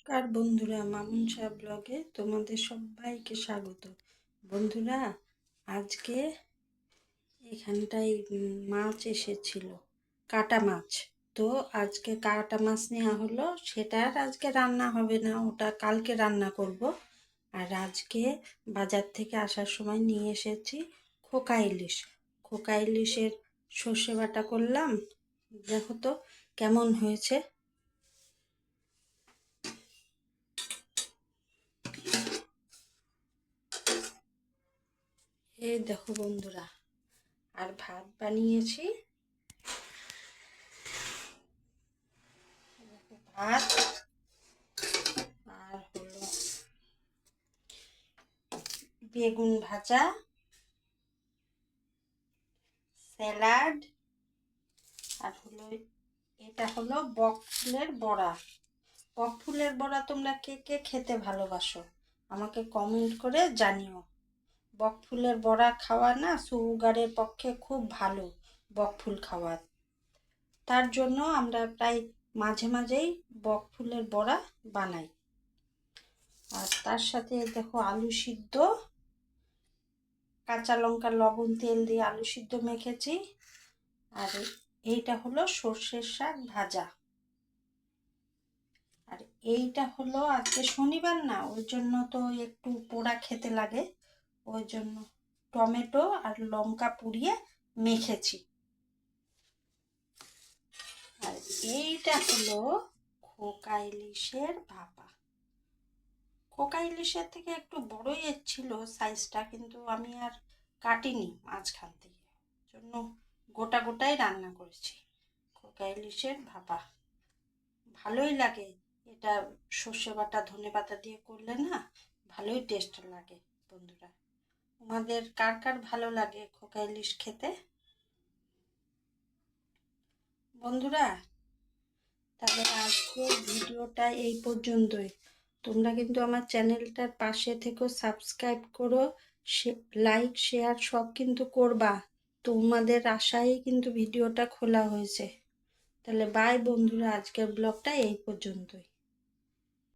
নমস্কার বন্ধুরা, মামুন শাহ ব্লগে তোমাদের সবাইকে স্বাগত। বন্ধুরা, আজকে এখানটায় মাছ এসেছিল, কাটা মাছ। তো আজকে কাটা মাছ নেওয়া হলো, সেটা আর আজকে রান্না হবে না, ওটা কালকে রান্না করব। আর আজকে বাজার থেকে আসার সময় নিয়ে এসেছি খোকা ইলিশ। খোকা ইলিশের সর্ষে বাটা করলাম, দেখো তো কেমন হয়েছে। এই দেখো বন্ধুরা, আর ভাত বানিয়েছি, ভাত আর হলো বেগুন ভাজা, স্যালাড, আর হলো এটা হলো বক ফুলের বড়া। বক ফুলের বড়া তোমরা কে কে খেতে ভালোবাসো আমাকে কমেন্ট করে জানিও। বক ফুলের বড়া খাওয়া না সুগারের পক্ষে খুব ভালো। বক ফুল খাওয়া, তার জন্য আমরা প্রায় মাঝে মাঝেই বক ফুলের বড়া বানাই। আর তার সাথে দেখো আলু সিদ্ধ, কাঁচা লঙ্কা লবণ তেল দিয়ে আলু সিদ্ধ মেখেছি। আর এইটা হলো সর্ষের শাক ভাজা। আর এইটা হলো আজকে শনিবার না, ওই জন্য তো একটু পোড়া খেতে লাগে, ওই জন্য টমেটো আর লঙ্কা পুড়িয়ে মেখেছি। আর এইটা হলো খোকা ইলিশের ভাপা। খোকা ইলিশের থেকে একটু বড়ই ছিল সাইজটা, কিন্তু আমি আর কাটিনি মাঝখান থেকে, জন্য গোটা গোটাই রান্না করেছি। খোকা ইলিশের ভাপা ভালোই লাগে, এটা সর্ষে বাটা ধনে পাতা দিয়ে করলে না ভালোই টেস্ট লাগে। বন্ধুরা, তোমাদের কার কার ভালো লাগে খোকা ইলিশ খেতে? বন্ধুরা, তাহলে আজকের ভিডিওটা এই পর্যন্তই। তোমরা কিন্তু আমার চ্যানেলটার পাশে থেকেও সাবস্ক্রাইব করো, লাইক শেয়ার সব কিন্তু করবা। তোমাদের আশায় কিন্তু ভিডিওটা খোলা হয়েছে। তাহলে বাই বন্ধুরা, আজকের ব্লগটা এই পর্যন্তই।